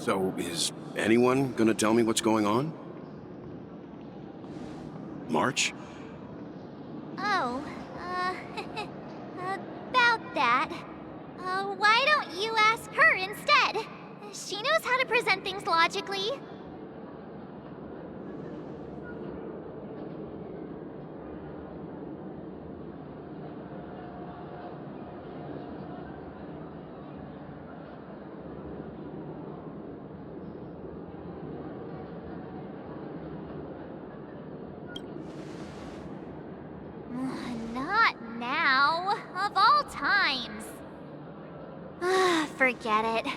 So, is anyone gonna tell me what's going on? March? Oh, about that. Why don't you ask her instead? She knows how to present things logically. Not now. Of all times. Forget it.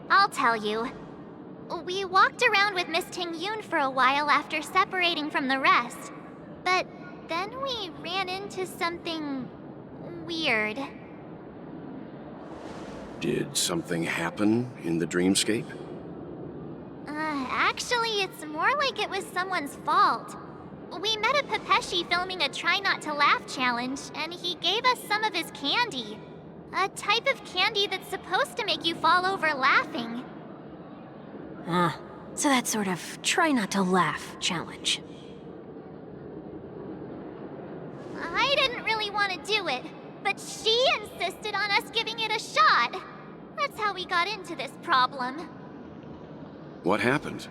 I'll tell you. We walked around with Miss Ting-Yoon for a while after separating from the rest. But then we ran into something weird. Did something happen in the dreamscape? Actually, it's more like it was someone's fault. We met a Pepeshi filming a Try Not to Laugh challenge, and he gave us some of his candy. A type of candy that's supposed to make you fall over laughing. So that sort of try not to laugh challenge. I didn't really want to do it, but she insisted on us giving it a shot. That's how we got into this problem. What happened?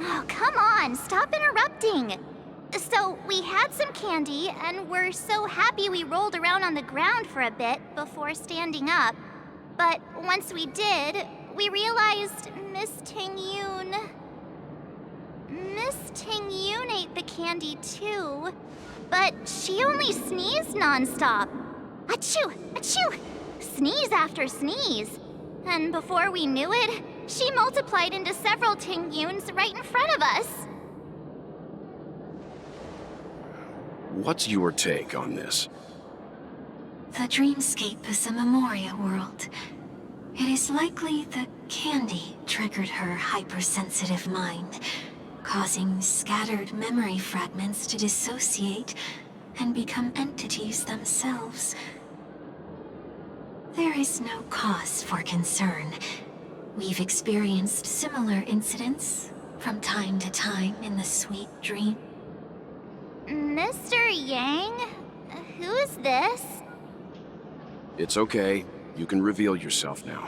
Oh, come on, stop interrupting. So, we had some candy, and we're so happy we rolled around on the ground for a bit before standing up. But once we did, we realized Miss Ting-Yoon ate the candy too, but she only sneezed nonstop. Achoo! Achoo! Sneeze after sneeze. And before we knew it, she multiplied into several Ting-Yoons right in front of us. What's your take on this? The dreamscape is a memoria world. It is likely the candy triggered her hypersensitive mind, causing scattered memory fragments to dissociate and become entities themselves. There is no cause for concern. We've experienced similar incidents from time to time in the sweet dream. Mr. Yang? Who is this? It's okay. You can reveal yourself now.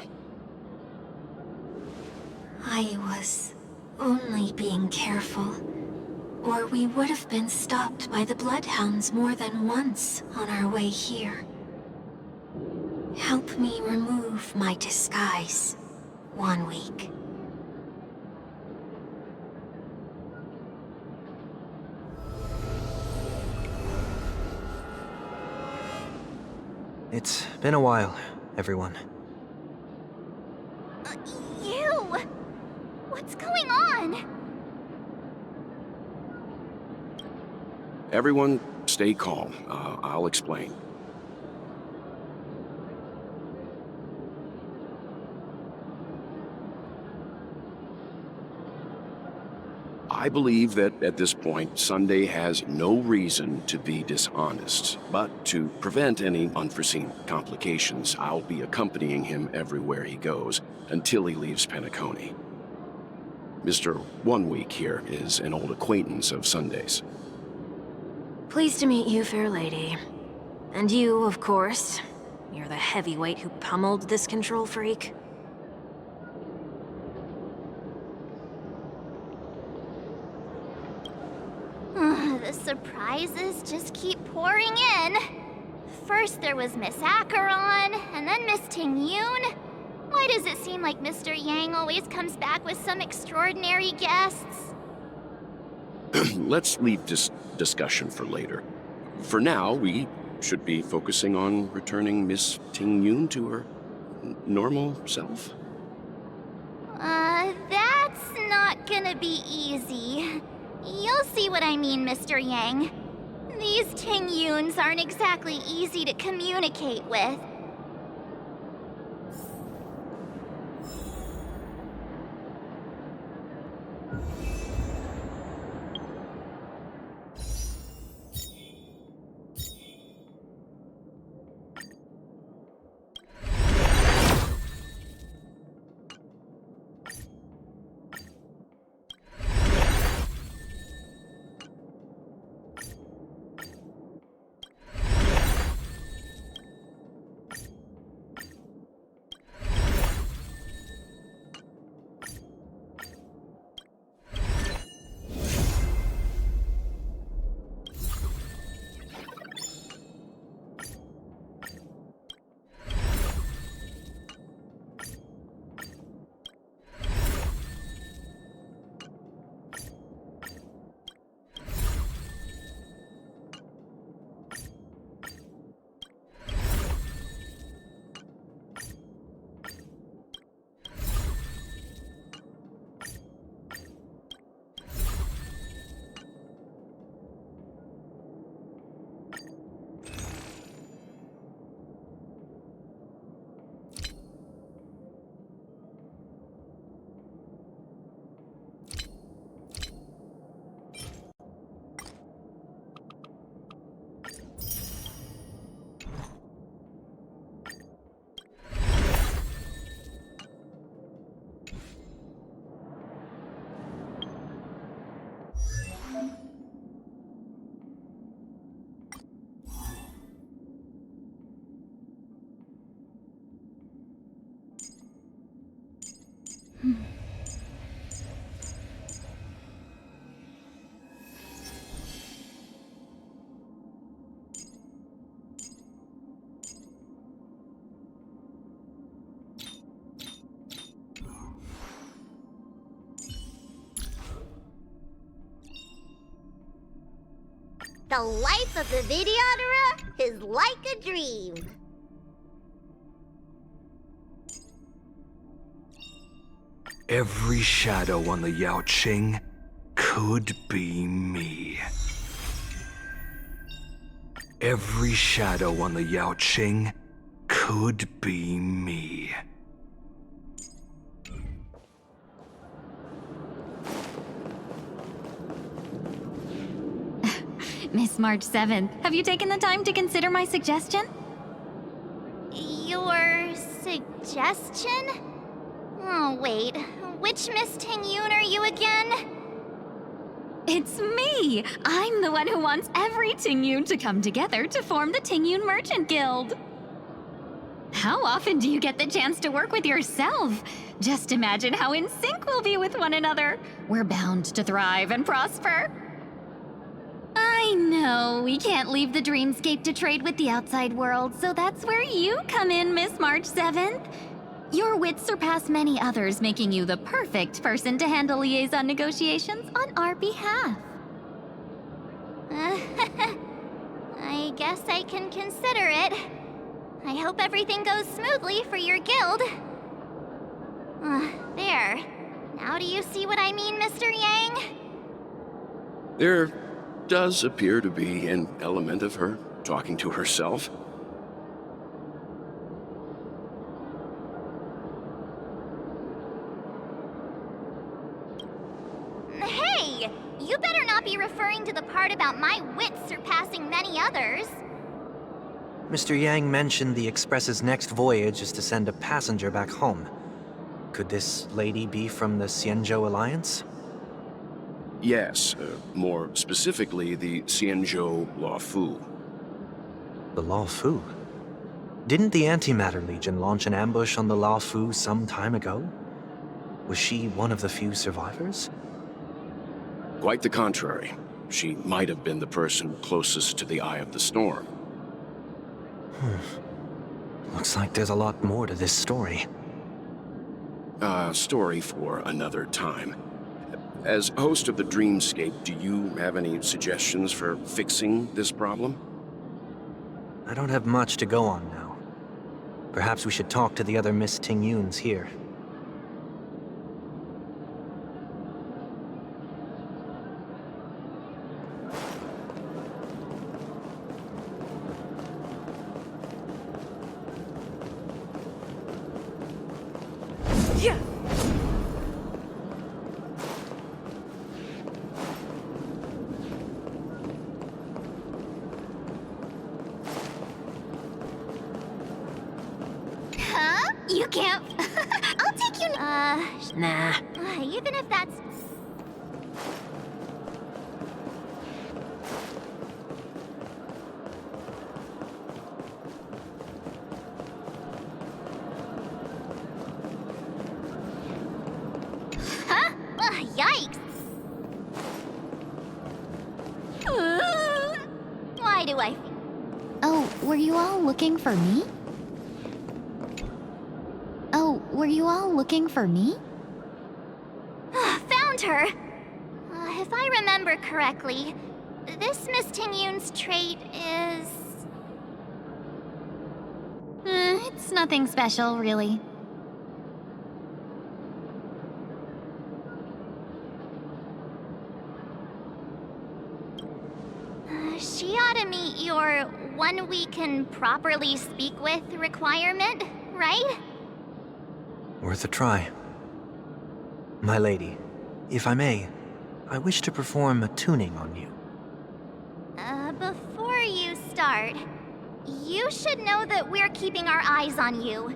I was only being careful, or we would have been stopped by the Bloodhounds more than once on our way here. Help me remove my disguise, 1 week. It's been a while, everyone. You! What's going on? Everyone, stay calm. I'll explain. I believe that at this point, Sunday has no reason to be dishonest. But to prevent any unforeseen complications, I'll be accompanying him everywhere he goes until he leaves Penacony. Mr. 1 Week here is an old acquaintance of Sunday's. Pleased to meet you, fair lady. And you, of course. You're the heavyweight who pummeled this control freak. The surprises just keep pouring in. First there was Miss Acheron, and then Miss Ting-Yoon. Why does it seem like Mr. Yang always comes back with some extraordinary guests? Let's leave this discussion for later. For now, we should be focusing on returning Miss Ting-Yoon to her normal self. That's not gonna be easy. You'll see what I mean, Mr. Yang. These Ting-Yoons aren't exactly easy to communicate with. The life of the videoterer is like a dream. Every shadow on the Yao Qing could be me. Every shadow on the Yao Qing could be me. Miss March 7th, have you taken the time to consider my suggestion? Your suggestion? Oh, wait. Which Miss Ting-Yun are you again? It's me! I'm the one who wants every Ting-Yun to come together to form the Ting-Yun Merchant Guild. How often do you get the chance to work with yourself? Just imagine how in sync we'll be with one another. We're bound to thrive and prosper. I know we can't leave the dreamscape to trade with the outside world, so that's where you come in, Miss March 7th. Your wits surpass many others, making you the perfect person to handle liaison negotiations on our behalf. I guess I can consider it. I hope everything goes smoothly for your guild. There. Now do you see what I mean, Mr. Yang? There does appear to be an element of her talking to herself. Hey! You better not be referring to the part about my wits surpassing many others. Mr. Yang mentioned the Express's next voyage is to send a passenger back home. Could this lady be from the Xianzhou Alliance? Yes, more specifically, the Xianzhou Luofu. The Luofu? Didn't the Antimatter Legion launch an ambush on the Luofu some time ago? Was she one of the few survivors? Quite the contrary. She might have been the person closest to the eye of the storm. Looks like there's a lot more to this story. Story for another time. As host of the Dreamscape, do you have any suggestions for fixing this problem? I don't have much to go on now. Perhaps we should talk to the other Miss Ting-Yuns here. Huh? You can't... I'll take you... Nah. Even if that's... Huh? Yikes! Why do I... Oh, were you all looking for me? Oh, were you all looking for me? Found her! If I remember correctly, this Miss Ting-Yun's trait is... It's nothing special, really. She ought to meet your one we can properly speak with requirement, right? Worth a try. My lady, if I may, I wish to perform a tuning on you. Before you start, you should know that we're keeping our eyes on you.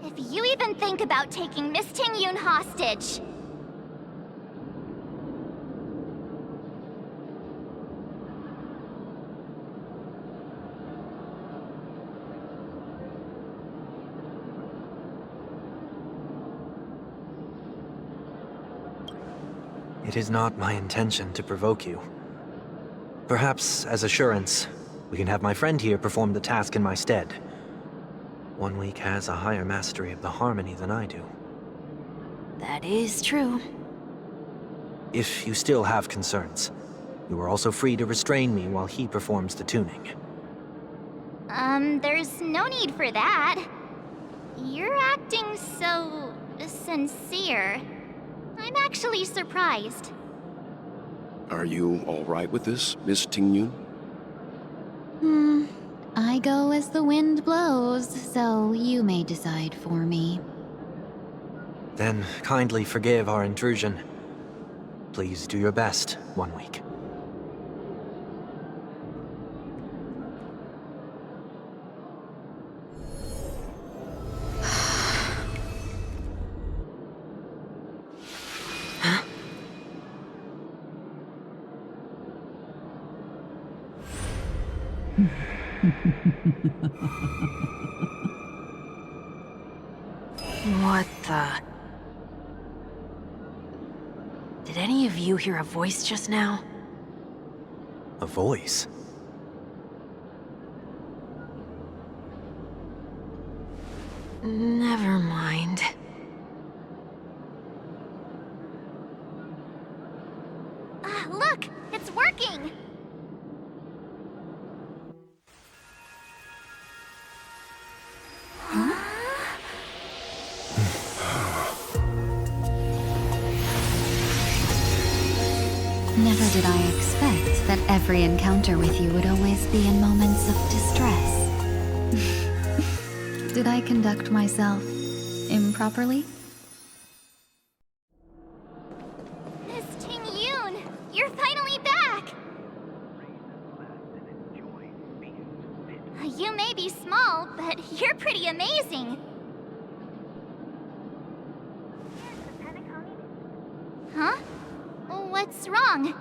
If you even think about taking Miss Ting-Yun hostage... It is not my intention to provoke you. Perhaps, as assurance, we can have my friend here perform the task in my stead. 1 week has a higher mastery of the harmony than I do. That is true. If you still have concerns, you are also free to restrain me while he performs the tuning. There's no need for that. You're acting so sincere. I'm actually surprised. Are you all right with this, Miss Tingyun? I go as the wind blows, so you may decide for me. Then kindly forgive our intrusion. Please do your best, 1 week. What the... Did any of you hear a voice just now? A voice? Never mind. Look! It's working! Never did I expect that every encounter with you would always be in moments of distress. Did I conduct myself improperly? Miss Tingyun, you're finally back! You may be small, but you're pretty amazing. Huh? What's wrong?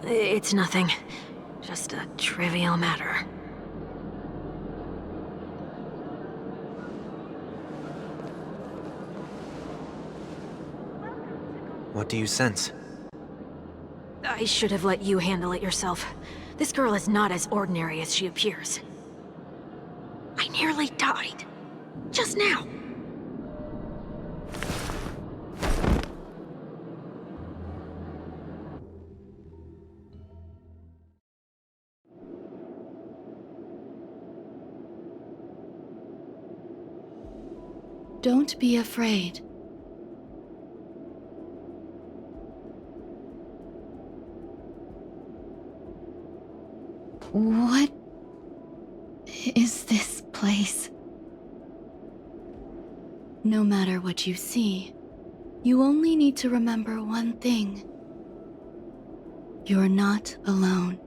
It's nothing. Just a trivial matter. What do you sense? I should have let you handle it yourself. This girl is not as ordinary as she appears. I nearly died. Just now. Don't be afraid. What is this place? No matter what you see, you only need to remember one thing. You're not alone.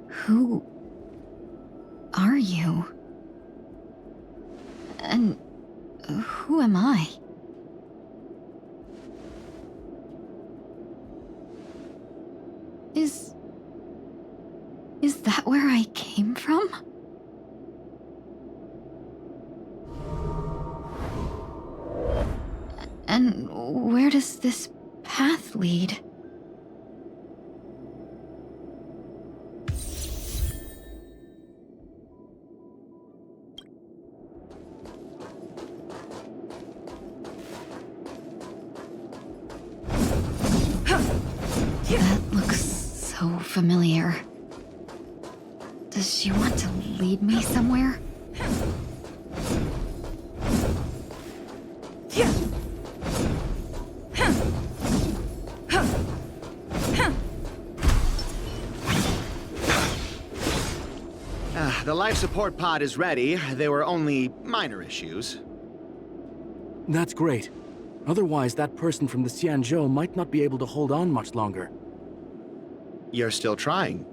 Who are you? And who am I? Is that where I came from? And where does this path lead? That looks so familiar. Does she want to lead me somewhere? The life support pod is ready. There were only minor issues. That's great. Otherwise, that person from the Xianzhou might not be able to hold on much longer. You're still trying.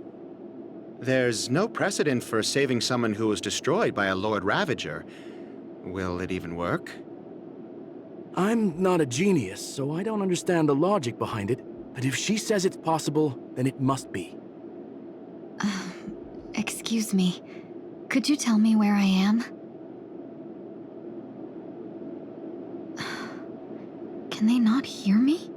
There's no precedent for saving someone who was destroyed by a Lord Ravager. Will it even work? I'm not a genius, so I don't understand the logic behind it. But if she says it's possible, then it must be. Excuse me. Could you tell me where I am? Can they not hear me?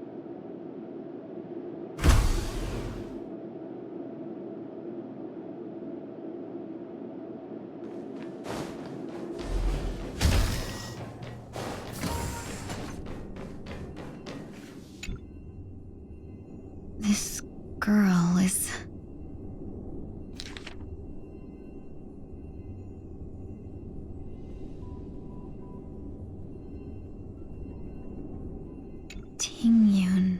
This girl is... Tingyun.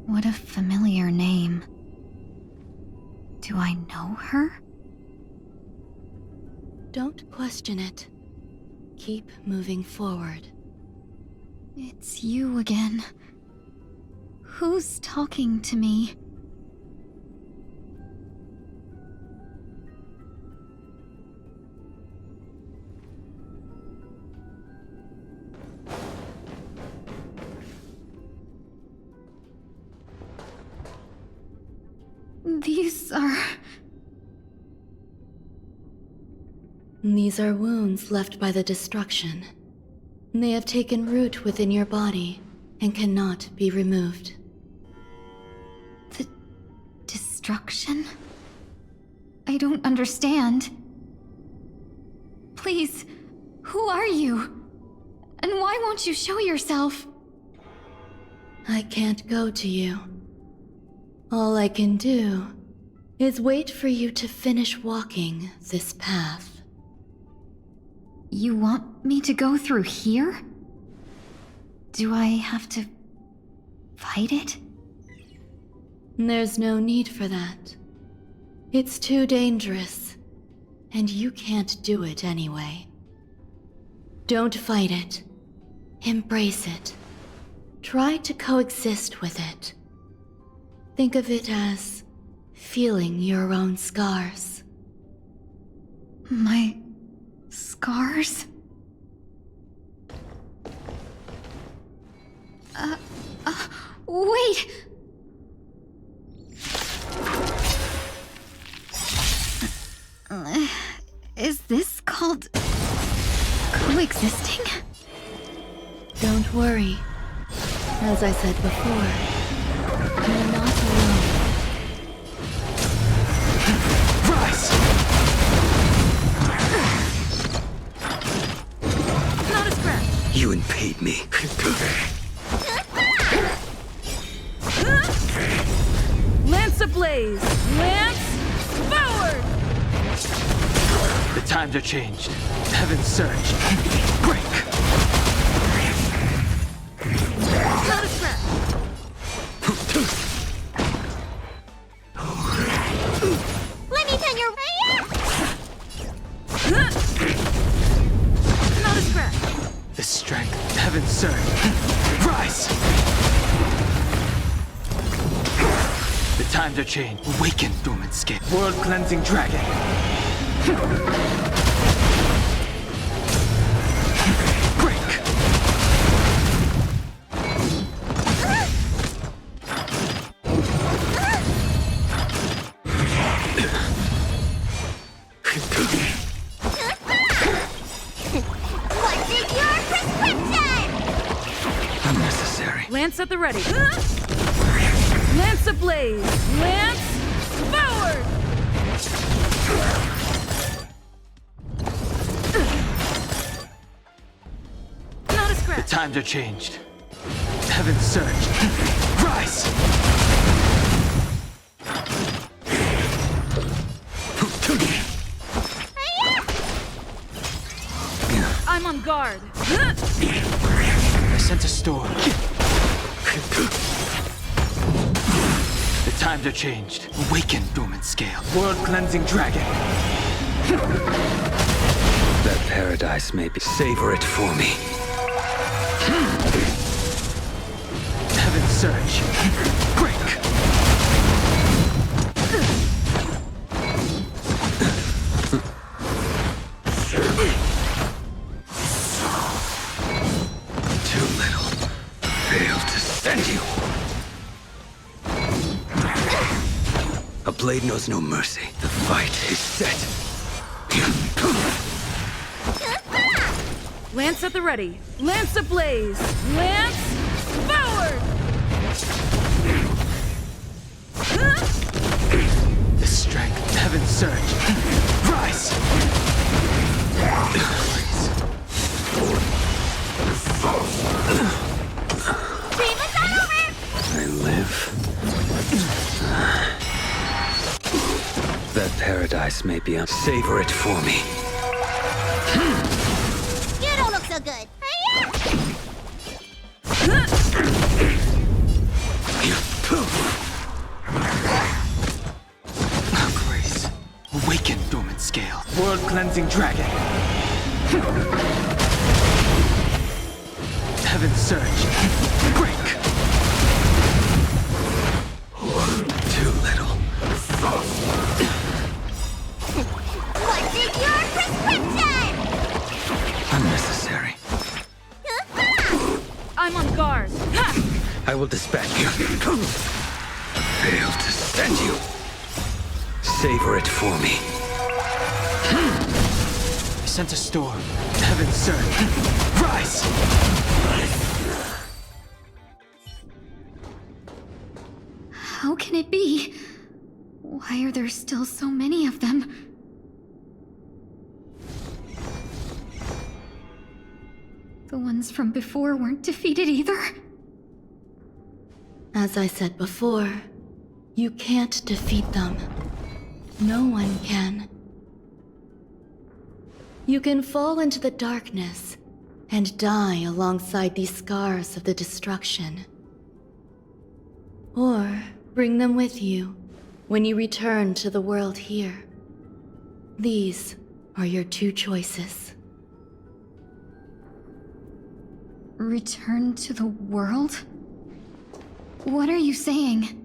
What a familiar name. Do I know her? Don't question it. Keep moving forward. It's you again. Who's talking to me? These are wounds left by the destruction. They have taken root within your body and cannot be removed. The destruction? I don't understand. Please, who are you? And why won't you show yourself? I can't go to you. All I can do is wait for you to finish walking this path. You want me to go through here? Do I have to fight it? There's no need for that. It's too dangerous, and you can't do it anyway. Don't fight it. Embrace it. Try to coexist with it. Think of it as feeling your own scars. My scars? Wait! Is this called coexisting? Don't worry. As I said before, you're not alone. Rise! Not a scratch. You impede me. Lance ablaze! Lance forward! The times are changed. Heaven's surge. Break! Not a scratch! Let me turn your... Not a scratch! The strength. Heaven's surge. Rise! The times are changed. Awaken, dormant skin. World-cleansing dragon. Break! What is your prescription? Unnecessary. Lance at the ready. Lance ablaze! Lance forward! Not a The scratch! times are changed. Heaven's surge. Rise! I'm on guard. I sent a storm. The times are changed. Awaken, dormant scale. World-cleansing dragon. That paradise may be. Savor it for me. Heaven's surge. Break. Too little. Failed to send you. blade knows no mercy. The fight is set. Lance at the ready. Lance ablaze. Lance forward! The strength, heaven surge. Rise! Dream is over! I live. That paradise may be savor it for me. You don't look so good. Grace. Awaken, dormant scale. World cleansing dragon. Heaven surge. Break. Too little. What is your prescription? Unnecessary. I'm on guard. Ha! I will dispatch you. Fail to send you. Savor it for me. Sent a storm. Heaven surge. Rise! How can it be? Why are there still so many of them? The ones from before weren't defeated either? As I said before, you can't defeat them. No one can. You can fall into the darkness and die alongside these scars of the destruction. Or bring them with you when you return to the world here. These are your two choices. Return to the world? What are you saying?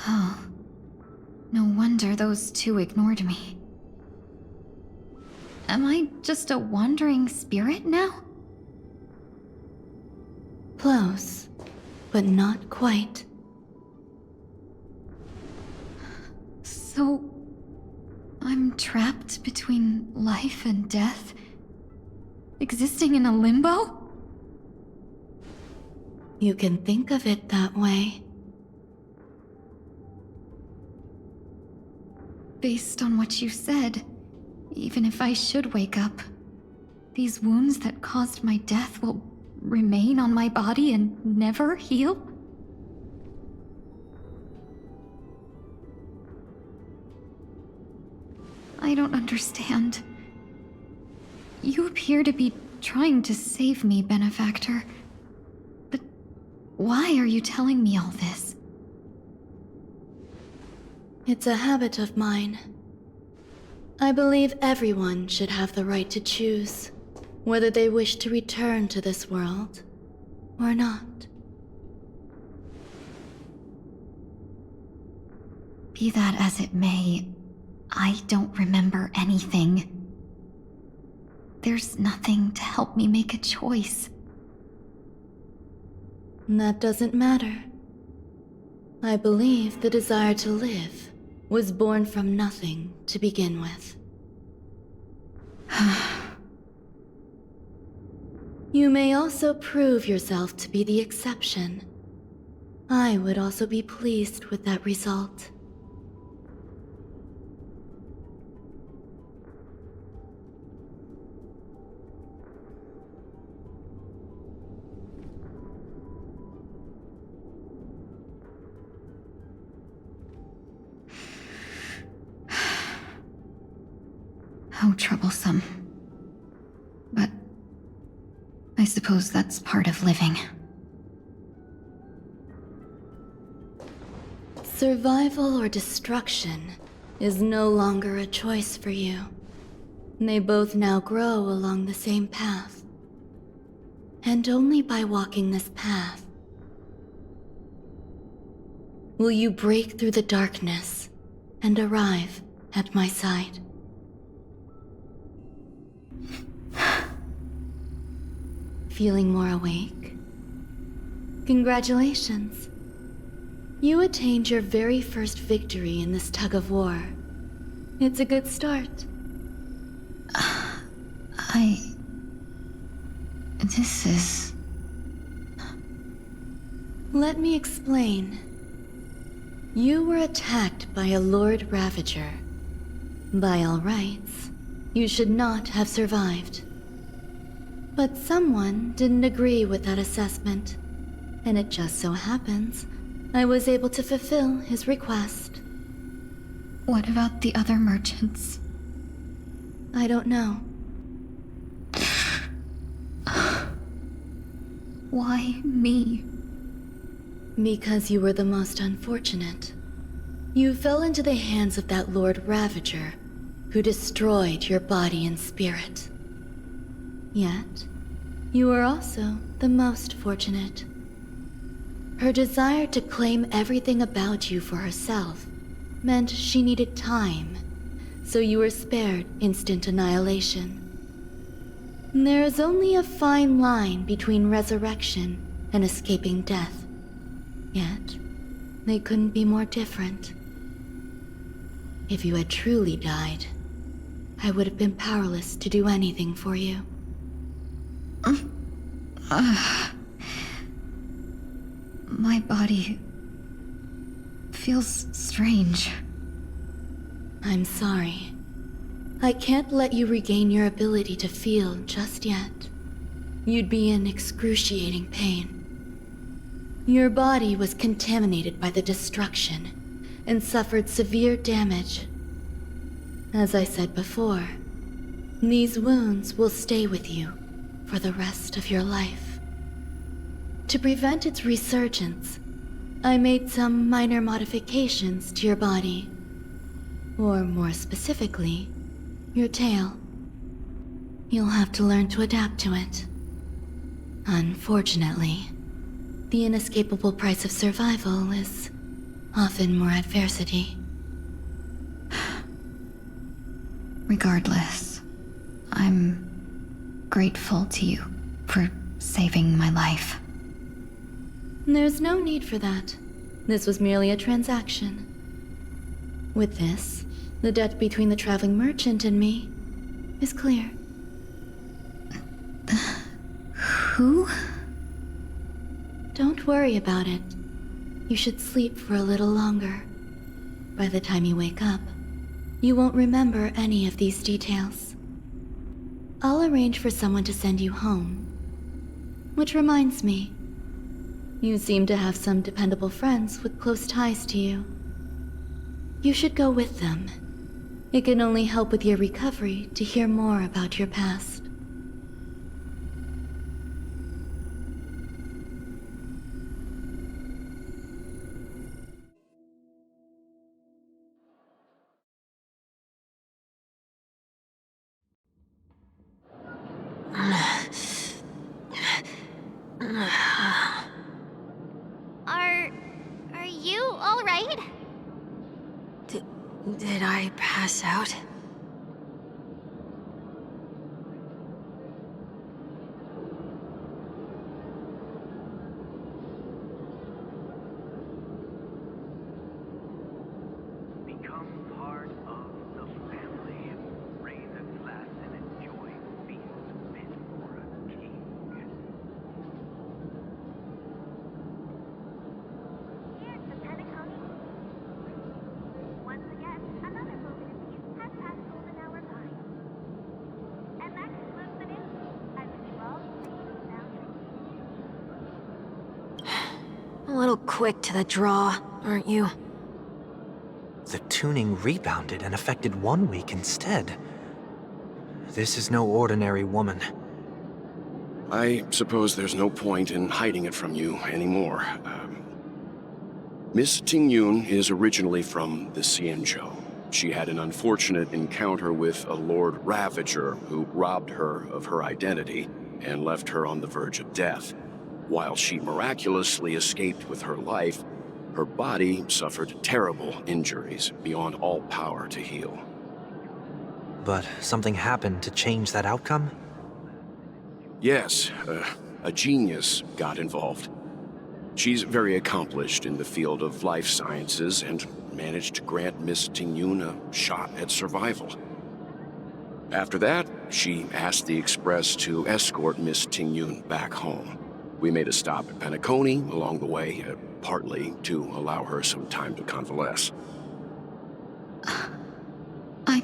Oh. No wonder those two ignored me. Am I just a wandering spirit now? Close, but not quite. So, I'm trapped between life and death? Existing in a limbo? You can think of it that way. Based on what you said, even if I should wake up, these wounds that caused my death will remain on my body and never heal? I don't understand. You appear to be trying to save me, Benefactor. But why are you telling me all this? It's a habit of mine. I believe everyone should have the right to choose whether they wish to return to this world or not. Be that as it may, I don't remember anything. There's nothing to help me make a choice. That doesn't matter. I believe the desire to live was born from nothing to begin with. You may also prove yourself to be the exception. I would also be pleased with that result. How troublesome. But I suppose that's part of living. Survival or destruction is no longer a choice for you. They both now grow along the same path. And only by walking this path will you break through the darkness and arrive at my side. Feeling more awake? Congratulations. You attained your very first victory in this tug of war. It's a good start. This is... Let me explain. You were attacked by a Lord Ravager. By all rights, you should not have survived. But someone didn't agree with that assessment, and it just so happens I was able to fulfill his request. What about the other merchants? I don't know. Why me? Because you were the most unfortunate. You fell into the hands of that Lord Ravager, who destroyed your body and spirit. Yet, you were also the most fortunate. Her desire to claim everything about you for herself meant she needed time, so you were spared instant annihilation. There is only a fine line between resurrection and escaping death. Yet, they couldn't be more different. If you had truly died, I would have been powerless to do anything for you. My body feels strange. I'm sorry. I can't let you regain your ability to feel just yet. You'd be in excruciating pain. Your body was contaminated by the destruction and suffered severe damage. As I said before, these wounds will stay with you for the rest of your life. To prevent its resurgence, I made some minor modifications to your body. Or more specifically, your tail. You'll have to learn to adapt to it. Unfortunately, the inescapable price of survival is often more adversity. Regardless, I'm grateful to you for saving my life. There's no need for that. This was merely a transaction. With this, the debt between the traveling merchant and me is clear. Who? Don't worry about it. You should sleep for a little longer. By the time you wake up, you won't remember any of these details. I'll arrange for someone to send you home. Which reminds me, you seem to have some dependable friends with close ties to you. You should go with them. It can only help with your recovery to hear more about your past. Are you all right? Did I pass out? Become part of the family. Raise a glass and enjoy feast fit for a king. Here's the Pentagon. Once again, another moment of peace has passed golden hour by. And that concludes the news. I wish you all safe boundaries. A little quick to the draw, aren't you? The tuning rebounded and affected 1 week instead. This is no ordinary woman. I suppose there's no point in hiding it from you anymore. Miss Tingyun is originally from the Xianzhou. She had an unfortunate encounter with a Lord Ravager who robbed her of her identity and left her on the verge of death. While she miraculously escaped with her life, her body suffered terrible injuries beyond all power to heal. But something happened to change that outcome? Yes, a genius got involved. She's very accomplished in the field of life sciences and managed to grant Miss Tingyun a shot at survival. After that, she asked the Express to escort Miss Tingyun back home. We made a stop at Penacony along the way, partly to allow her some time to convalesce. I'm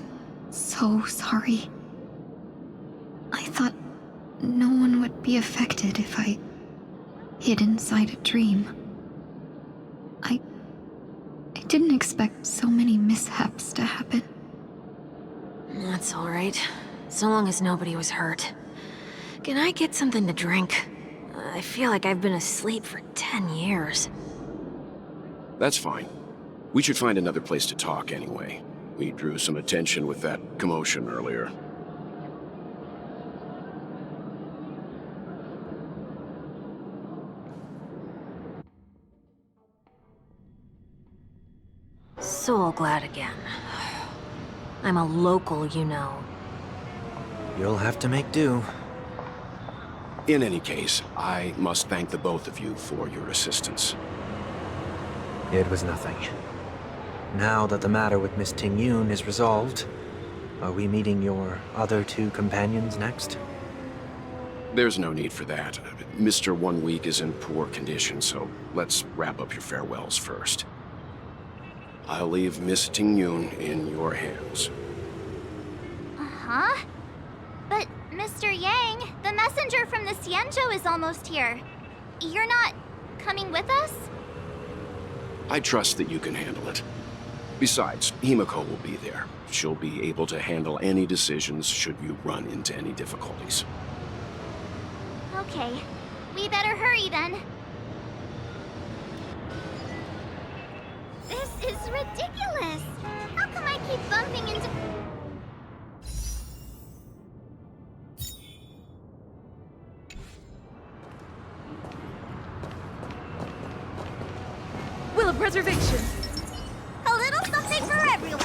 so sorry. I thought no one would be affected if I hid inside a dream. I didn't expect so many mishaps to happen. That's all right. So long as nobody was hurt. Can I get something to drink? I feel like I've been asleep for 10 years. That's fine. We should find another place to talk anyway. We drew some attention with that commotion earlier. So glad again. I'm a local, you know. You'll have to make do. In any case, I must thank the both of you for your assistance. It was nothing. Now that the matter with Miss Tingyun is resolved, are we meeting your other two companions next? There's no need for that. Mr. 1 Week is in poor condition, so let's wrap up your farewells first. I'll leave Miss Tingyun in your hands. Uh-huh. But, Mr. Yang, the messenger from the Xianzhou is almost here. You're not coming with us? I trust that you can handle it. Besides, Himiko will be there. She'll be able to handle any decisions should you run into any difficulties. Okay. We better hurry then. This is ridiculous! How come I keep bumping into... Will of preservation! A little something for everyone!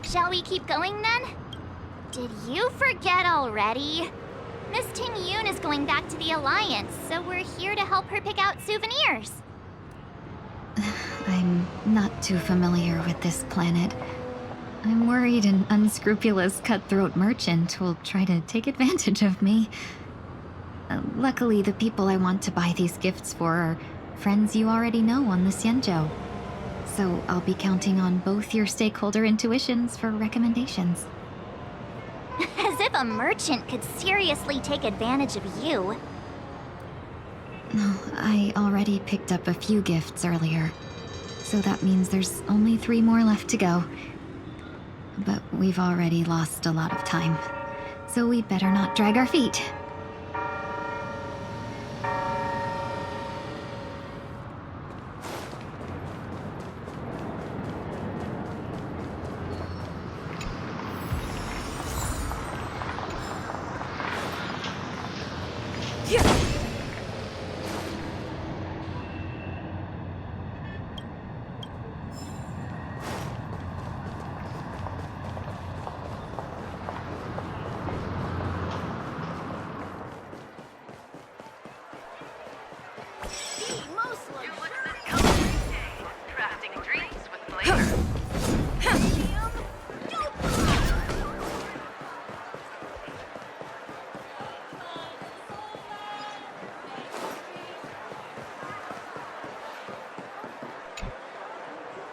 Shall we keep going then? Did you forget already? Miss Tingyun is going back to the Alliance, so we're here to help her pick out souvenirs. I'm not too familiar with this planet. I'm worried an unscrupulous cutthroat merchant will try to take advantage of me. Luckily, the people I want to buy these gifts for are friends you already know on the Xianzhou. So I'll be counting on both your stakeholder intuitions for recommendations. As if a merchant could seriously take advantage of you. No, I already picked up a few gifts earlier. So that means there's only 3 more left to go. But we've already lost a lot of time. So we'd better not drag our feet.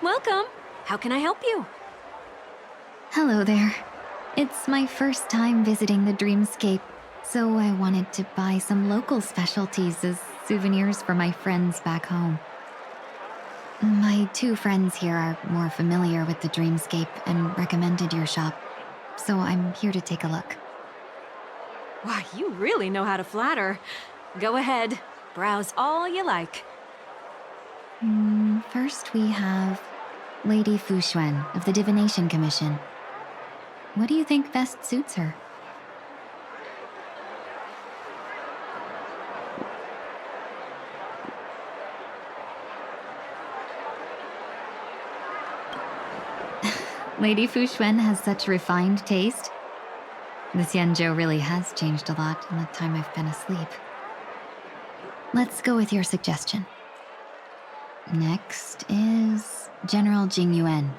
Welcome. How can I help you? Hello there. It's my first time visiting the Dreamscape, so I wanted to buy some local specialties as souvenirs for my friends back home. My 2 friends here are more familiar with the Dreamscape and recommended your shop, so I'm here to take a look. Wow, you really know how to flatter. Go ahead. Browse all you like. First we have Lady Fuxuan of the Divination Commission. What do you think best suits her? Lady Fuxuan has such refined taste. The Xianzhou really has changed a lot in the time I've been asleep. Let's go with your suggestion. Next is General Jing Yuan.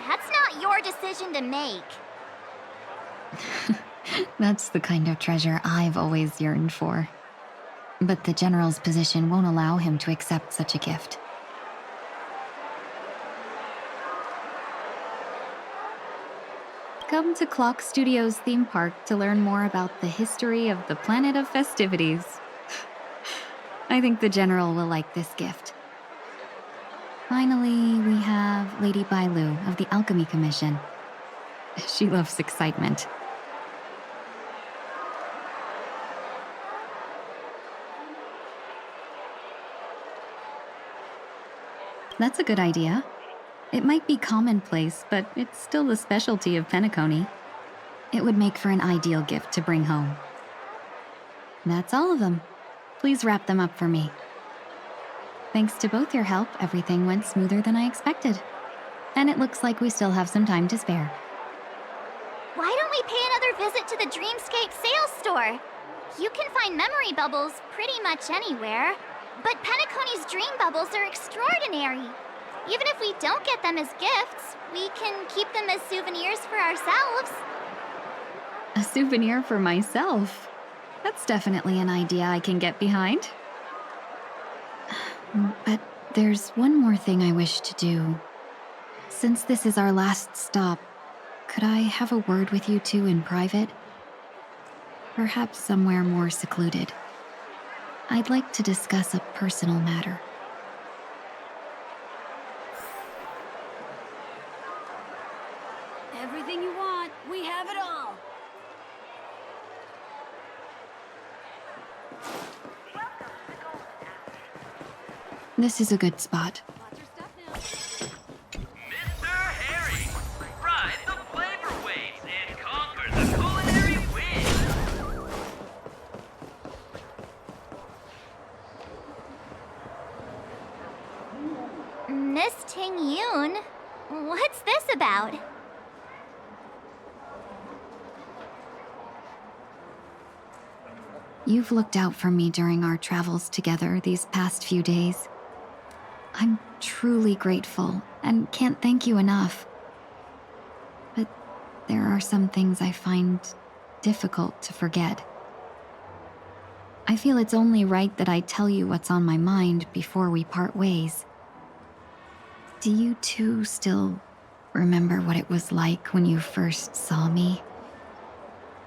That's not your decision to make. That's the kind of treasure I've always yearned for. But the General's position won't allow him to accept such a gift. Come to Clock Studios theme park to learn more about the history of the planet of festivities. I think the General will like this gift. Finally, we have Lady Bailu of the Alchemy Commission. She loves excitement. That's a good idea. It might be commonplace, but it's still the specialty of Penacony. It would make for an ideal gift to bring home. That's all of them. Please wrap them up for me. Thanks to both your help, everything went smoother than I expected. And it looks like we still have some time to spare. Why don't we pay another visit to the Dreamscape sales store? You can find memory bubbles pretty much anywhere, but Penacony's dream bubbles are extraordinary. Even if we don't get them as gifts, we can keep them as souvenirs for ourselves. A souvenir for myself? That's definitely an idea I can get behind. But there's one more thing I wish to do. Since this is our last stop, could I have a word with you two in private? Perhaps somewhere more secluded. I'd like to discuss a personal matter. Everything you want, we have it all. This is a good spot. Mr. Harry, ride the flavor waves and conquer the culinary wind. Miss Ting Yun, what's this about? You've looked out for me during our travels together these past few days. I'm truly grateful and can't thank you enough. But there are some things I find difficult to forget. I feel it's only right that I tell you what's on my mind before we part ways. Do you two still remember what it was like when you first saw me?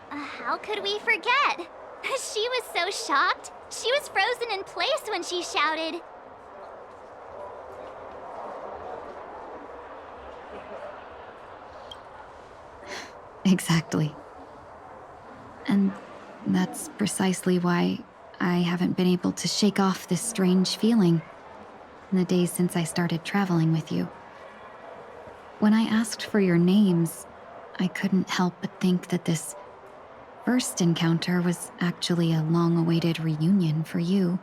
How could we forget? She was so shocked. She was frozen in place when she shouted. Exactly. And that's precisely why I haven't been able to shake off this strange feeling in the days since I started traveling with you. When I asked for your names, I couldn't help but think that this first encounter was actually a long-awaited reunion for you.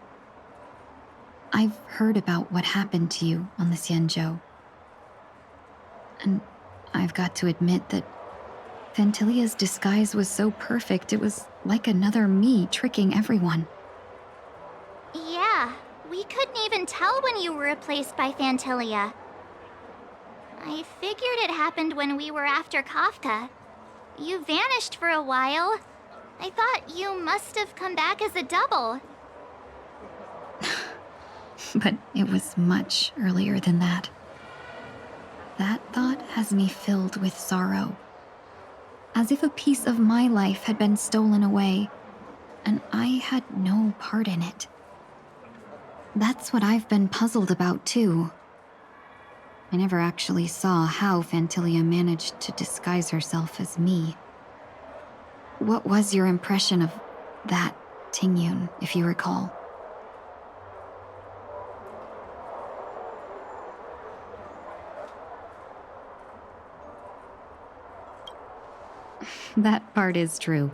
I've heard about what happened to you on the Xianzhou. And I've got to admit that Phantilia's disguise was so perfect, it was like another me tricking everyone. Yeah, we couldn't even tell when you were replaced by Phantilia. I figured it happened when we were after Kafka. You vanished for a while. I thought you must have come back as a double. But it was much earlier than that. That thought has me filled with sorrow. As if a piece of my life had been stolen away, and I had no part in it. That's what I've been puzzled about, too. I never actually saw how Phantilia managed to disguise herself as me. What was your impression of that Tingyun, if you recall? That part is true.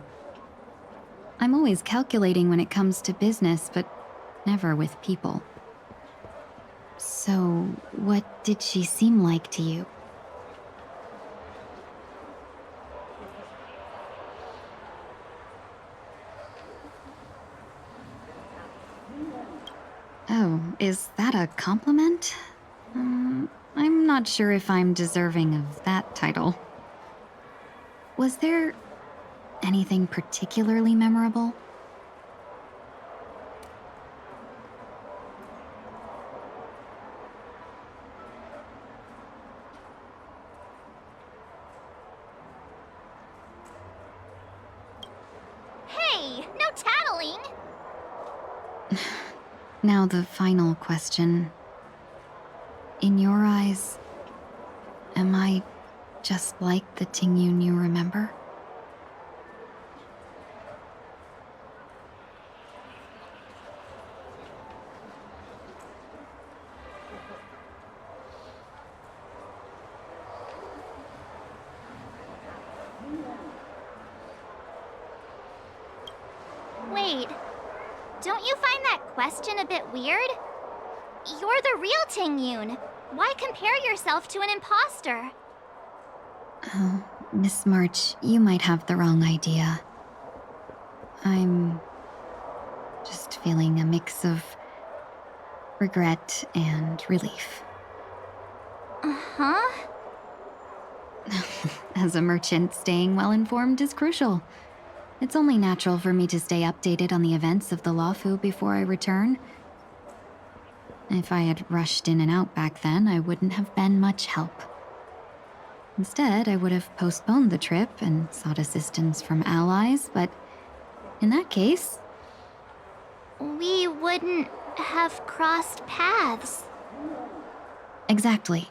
I'm I'm always calculating when it comes to business, but never with people. So, what did she seem like to you? Oh, is that a compliment? I'm not sure if I'm deserving of that title. Was there anything particularly memorable? Hey, no tattling! Now the final question. In your eyes, am I just like the Tingyun you remember? Wait, don't you find that question a bit weird? You're the real Tingyun. Why compare yourself to an imposter? Oh, Miss March, you might have the wrong idea. I'm just feeling a mix of regret and relief. Uh-huh. As a merchant, staying well-informed is crucial. It's only natural for me to stay updated on the events of the Lawfu before I return. If I had rushed in and out back then, I wouldn't have been much help. Instead, I would have postponed the trip and sought assistance from allies, but in that case... We wouldn't have crossed paths. Exactly.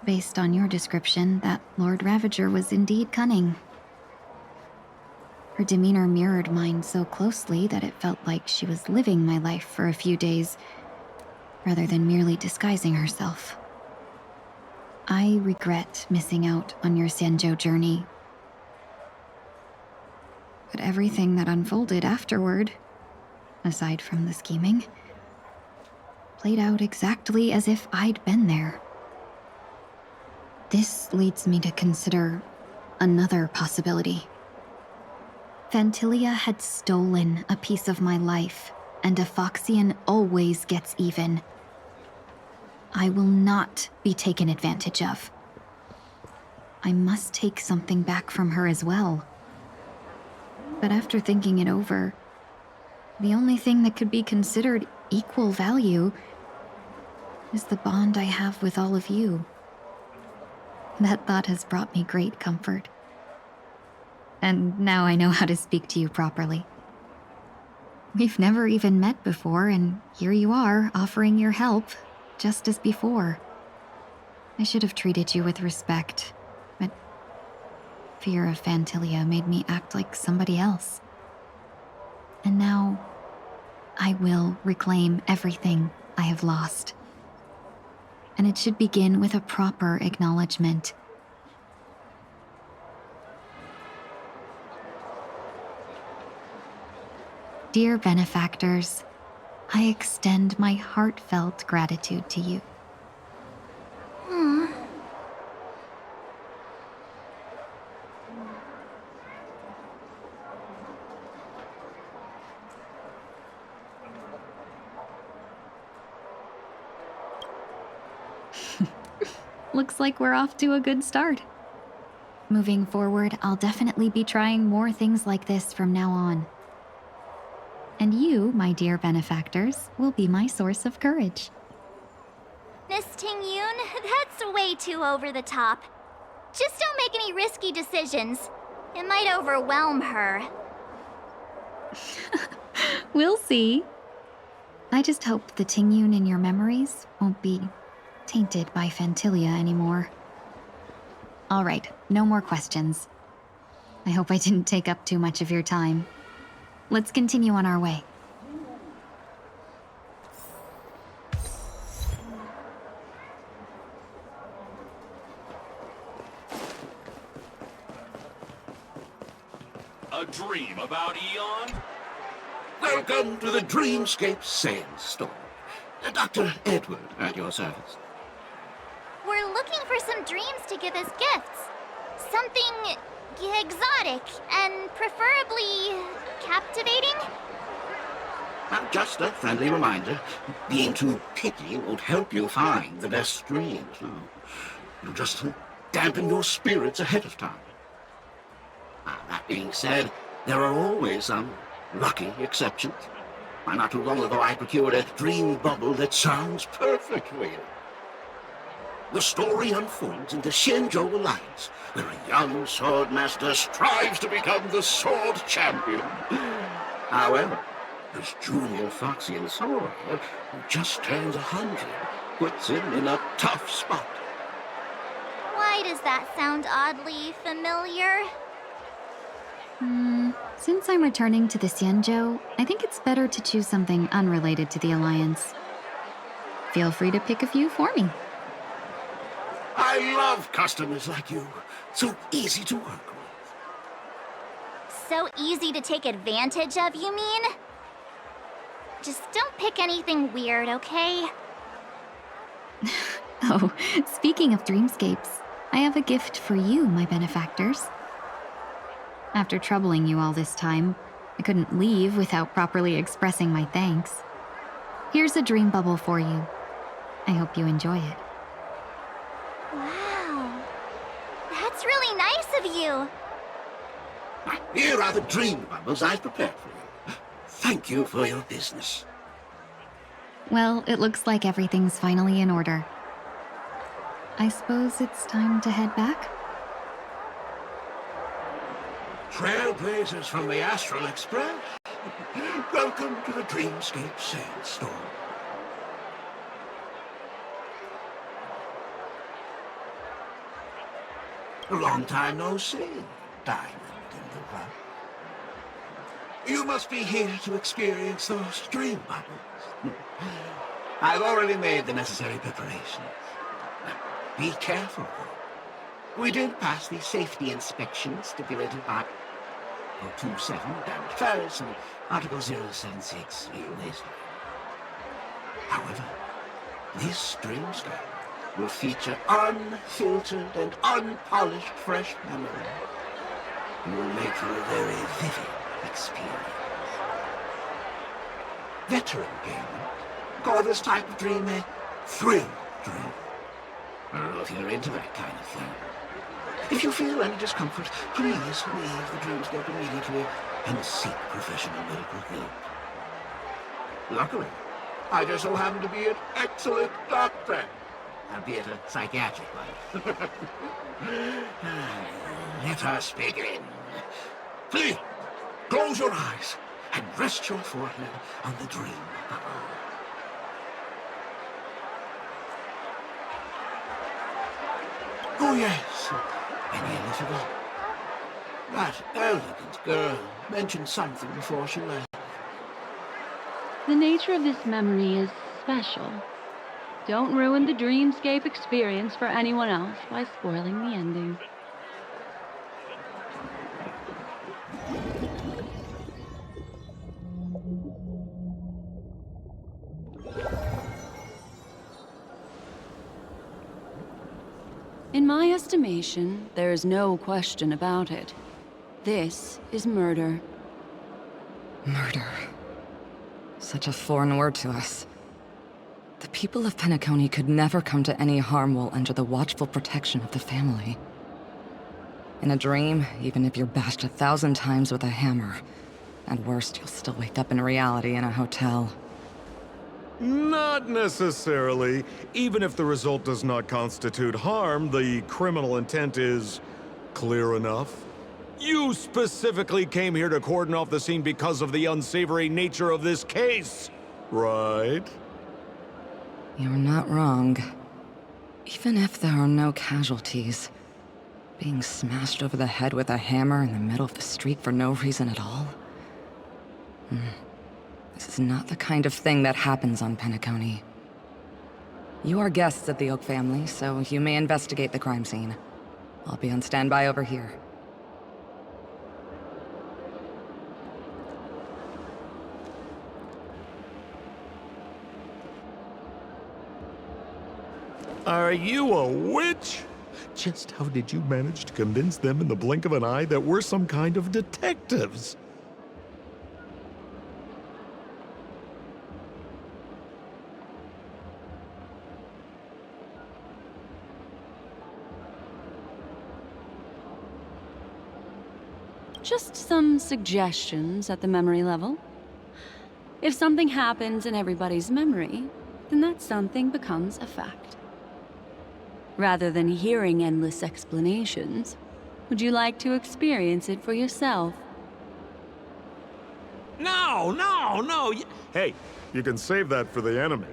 Based on your description, that Lord Ravager was indeed cunning. Her demeanor mirrored mine so closely that it felt like she was living my life for a few days, rather than merely disguising herself. I regret missing out on your Sanjo journey. But everything that unfolded afterward, aside from the scheming, played out exactly as if I'd been there. This leads me to consider another possibility. Phantilia had stolen a piece of my life, and a Foxian always gets even. I will not be taken advantage of. I must take something back from her as well. But after thinking it over, the only thing that could be considered equal value is the bond I have with all of you. That thought has brought me great comfort. And now I know how to speak to you properly. We've never even met before, and here you are, offering your help, just as before. I should have treated you with respect, but fear of Phantilia made me act like somebody else. And now, I will reclaim everything I have lost. And it should begin with a proper acknowledgement. Dear benefactors, I extend my heartfelt gratitude to you. Looks like we're off to a good start. Moving forward, I'll definitely be trying more things like this from now on. And you, my dear benefactors, will be my source of courage. Miss Tingyun, that's way too over the top. Just don't make any risky decisions. It might overwhelm her. We'll see. I just hope the Tingyun in your memories won't be tainted by Phantilia anymore. All right, no more questions. I hope I didn't take up too much of your time. Let's continue on our way. a dream about Eon? Welcome to the Dreamscape Sandstorm. Dr. Edward at your service. We're looking for some dreams to give as gifts. Something exotic and preferably captivating. Just a friendly reminder. Being too picky won't help you find the best dreams. No. You'll just dampen your spirits ahead of time. That being said, there are always some lucky exceptions. Not too long ago, I procured a dream bubble that sounds perfect for you. The story unfolds in the Xianzhou Alliance, where a young swordmaster strives to become the sword champion. However, his junior Foxian sword, who just turns 100, puts him in a tough spot. Why does that sound oddly familiar? Since I'm returning to the Xianzhou, I think it's better to choose something unrelated to the Alliance. Feel free to pick a few for me. I love customers like you. So easy to work with. So easy to take advantage of, you mean? Just don't pick anything weird, okay? Oh, speaking of dreamscapes, I have a gift for you, my benefactors. After troubling you all this time, I couldn't leave without properly expressing my thanks. Here's a dream bubble for you. I hope you enjoy it. Wow. That's really nice of you. Here are the dream bubbles I've prepared for you. Thank you for your business. Well, it looks like everything's finally in order. I suppose it's time to head back? Trailblazers from the Astral Express. Welcome to the Dreamscape Sandstorm. A long time no see, Diamond in the rough. You must be here to experience those dream bubbles. I've already made the necessary preparations. Now, be careful, though. We did pass the safety inspection stipulated by Article 27, damaged ferrets, and Article 076, waste. However, this dreamscape will feature unfiltered and unpolished fresh memory. It will make for a very vivid experience. Veteran gamers call this type of dream a thrill dream. Well, if you're into that kind of thing. If you feel any discomfort, please leave the dreamscape immediately and seek professional medical help. Luckily, I just so happen to be an excellent doctor, albeit a psychiatric one. Let us begin. Please, close your eyes and rest your forehead on the dream bubble. Oh yes, I nearly forgot. That elegant girl mentioned something before she left. The nature of this memory is special. Don't ruin the dreamscape experience for anyone else by spoiling the ending. In my estimation, there is no question about it. This is murder. Murder. Such a foreign word to us. The people of Penacony could never come to any harm while under the watchful protection of the family. In a dream, even if you're bashed 1,000 times with a hammer, at worst, you'll still wake up in reality in a hotel. Not necessarily. Even if the result does not constitute harm, the criminal intent is clear enough. You specifically came here to cordon off the scene because of the unsavory nature of this case, right? You're not wrong. Even if there are no casualties, being smashed over the head with a hammer in the middle of the street for no reason at all? This is not the kind of thing that happens on Penacony. You are guests of the Oak family, so you may investigate the crime scene. I'll be on standby over here. Are you a witch? Just how did you manage to convince them in the blink of an eye that we're some kind of detectives? Just some suggestions at the memory level. If something happens in everybody's memory, then that something becomes a fact. Rather than hearing endless explanations, would you like to experience it for yourself? No, no, no! Hey, you can save that for the enemy.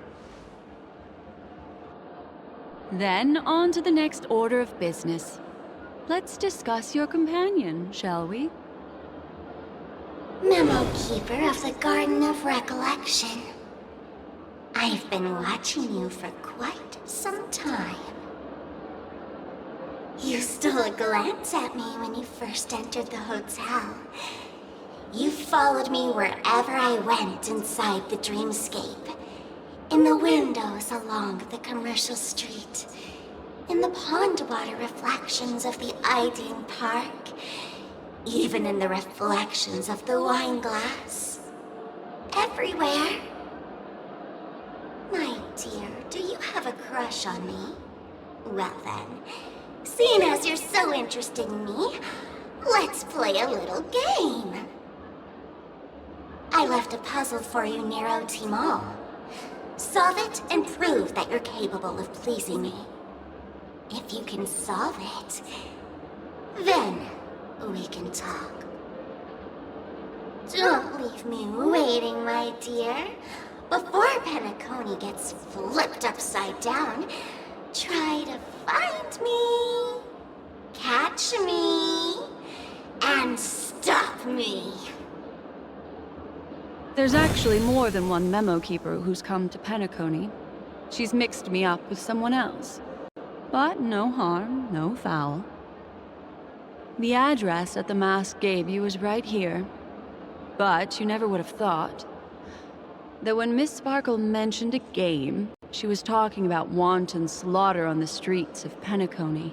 Then on to the next order of business. Let's discuss your companion, shall we? Memo Keeper of the Garden of Recollection. I've been watching you for quite some time. You stole a glance at me when you first entered the hotel. You followed me wherever I went inside the dreamscape. In the windows along the commercial street. In the pond water reflections of the Ideen Park. Even in the reflections of the wine glass. Everywhere. My dear, do you have a crush on me? Well then, seeing as you're so interested in me, let's play a little game. I left a puzzle for you near OT Mall. Solve it and prove that you're capable of pleasing me. If you can solve it, then we can talk. Don't leave me waiting, my dear. Before Penacony gets flipped upside down, try to find me, catch me, and stop me. There's actually more than one Memo Keeper who's come to Penacony. She's mixed me up with someone else. But no harm, no foul. The address that the mask gave you is right here. But you never would have thought that when Miss Sparkle mentioned a game, she was talking about wanton slaughter on the streets of Penacony.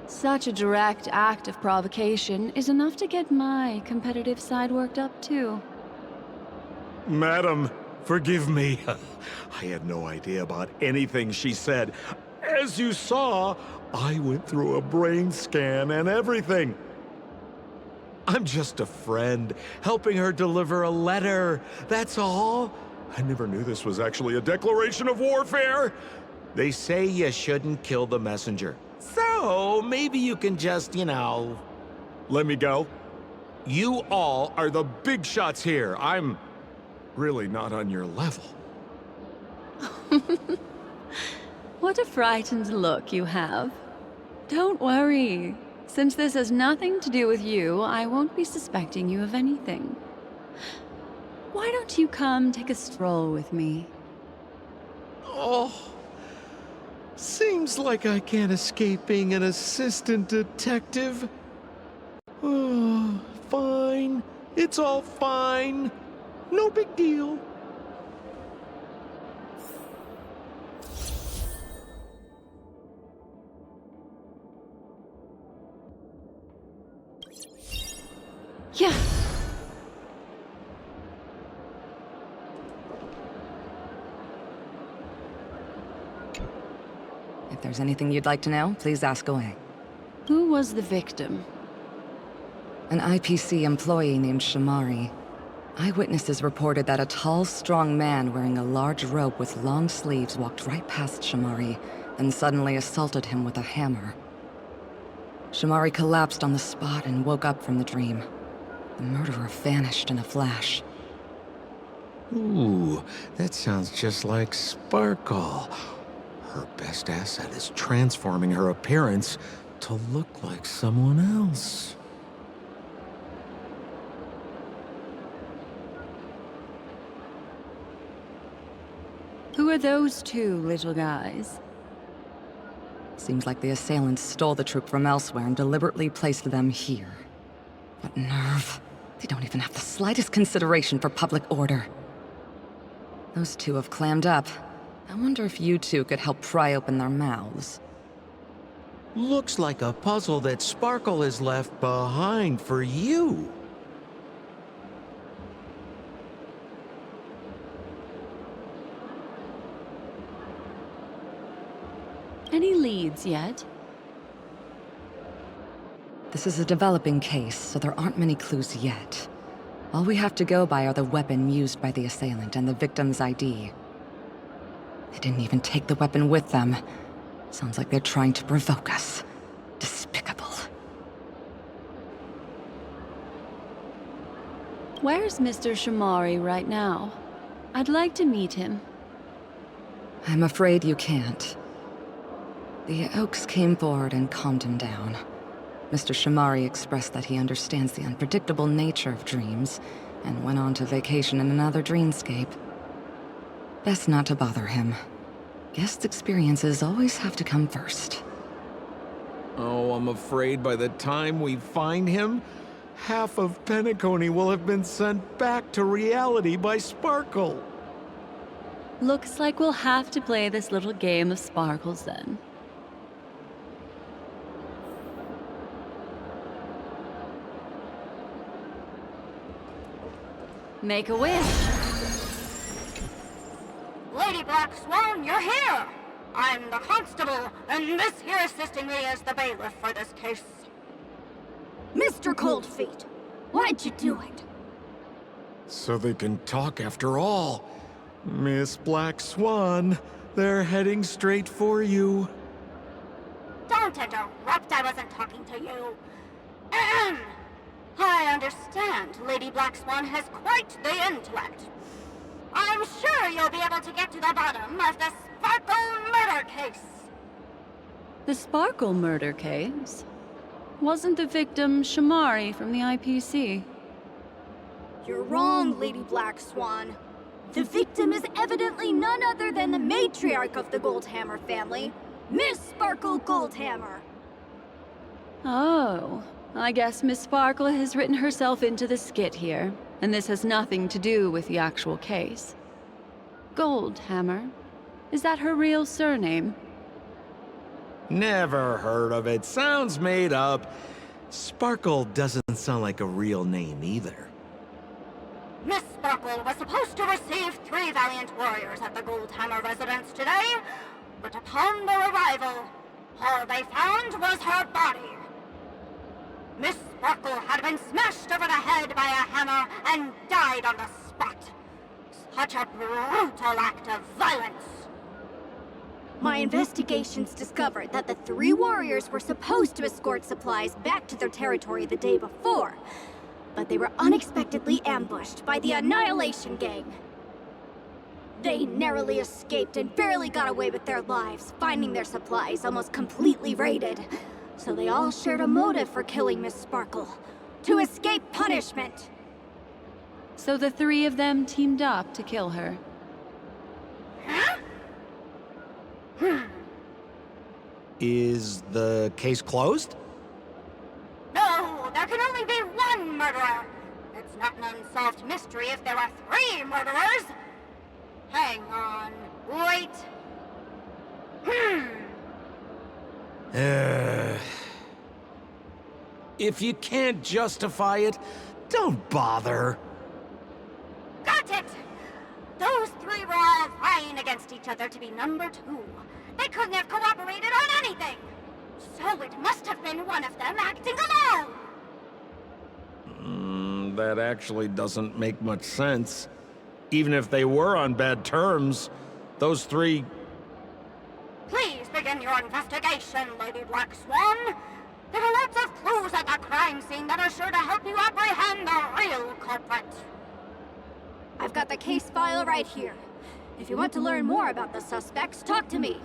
Such a direct act of provocation is enough to get my competitive side worked up too. Madam, forgive me. I had no idea about anything she said. As you saw, I went through a brain scan and everything. I'm just a friend, helping her deliver a letter, that's all. I never knew this was actually a declaration of warfare. They say you shouldn't kill the messenger. So, maybe you can just, let me go. You all are the big shots here. I'm really not on your level. What a frightened look you have. Don't worry. Since this has nothing to do with you, I won't be suspecting you of anything. Why don't you come take a stroll with me? Oh, seems like I can't escape being an assistant detective. Oh, fine. It's all fine. No big deal. Yeah. If there's anything you'd like to know, please ask away. Who was the victim? An IPC employee named Shamari. Eyewitnesses reported that a tall, strong man wearing a large robe with long sleeves walked right past Shamari, and suddenly assaulted him with a hammer. Shamari collapsed on the spot and woke up from the dream. The murderer vanished in a flash. Ooh, that sounds just like Sparkle. Her best asset is transforming her appearance to look like someone else. Who are those two little guys? Seems like the assailants stole the troop from elsewhere and deliberately placed them here. What nerve. They don't even have the slightest consideration for public order. Those two have clammed up, I wonder if you two could help pry open their mouths. Looks like a puzzle that Sparkle has left behind for you. Any leads yet? This is a developing case, so there aren't many clues yet. All we have to go by are the weapon used by the assailant and the victim's ID. They didn't even take the weapon with them. Sounds like they're trying to provoke us. Despicable. Where's Mr. Shamari right now? I'd like to meet him. I'm afraid you can't. The Oaks came forward and calmed him down. Mr. Shamari expressed that he understands the unpredictable nature of dreams, and went on to vacation in another dreamscape. Best not to bother him. Guest experiences always have to come first. Oh, I'm afraid by the time we find him, half of Penacony will have been sent back to reality by Sparkle. Looks like we'll have to play this little game of sparkles then. Make a wish. Lady Black Swan, you're here! I'm the constable, and this here assisting me is the bailiff for this case. Mr. Coldfeet, why'd you do it? So they can talk after all. Miss Black Swan, they're heading straight for you. Don't interrupt, I wasn't talking to you. I understand Lady Black Swan has quite the intellect. I'm sure you'll be able to get to the bottom of the Sparkle murder case. The Sparkle murder case? Wasn't the victim Shamari from the IPC? You're wrong, Lady Black Swan. The victim is evidently none other than the matriarch of the Goldhammer family, Miss Sparkle Goldhammer. Oh, I guess Miss Sparkle has written herself into the skit here, and this has nothing to do with the actual case. Goldhammer? Is that her real surname? Never heard of it. Sounds made up. Sparkle doesn't sound like a real name either. Miss Sparkle was supposed to receive 3 valiant warriors at the Goldhammer residence today, but upon their arrival, all they found was her body. Miss Sparkle had been smashed over the head by a hammer and died on the spot. Such a brutal act of violence. My investigations discovered that the 3 warriors were supposed to escort supplies back to their territory the day before, but they were unexpectedly ambushed by the Annihilation Gang. They narrowly escaped and barely got away with their lives, finding their supplies almost completely raided. So they all shared a motive for killing Miss Sparkle, to escape punishment. So the 3 of them teamed up to kill her. Huh? Is the case closed? No, there can only be 1 murderer. It's not an unsolved mystery if there are 3 murderers. Hang on, wait. If you can't justify it, don't bother. Got it! Those 3 were all vying against each other to be number 2. They couldn't have cooperated on anything. So it must have been one of them acting alone. That actually doesn't make much sense. Even if they were on bad terms, those 3... Please begin your investigation, Lady Black Swan. There are lots of clues at the crime scene that are sure to help you apprehend the real culprit. I've got the case file right here. If you want to learn more about the suspects, talk to me.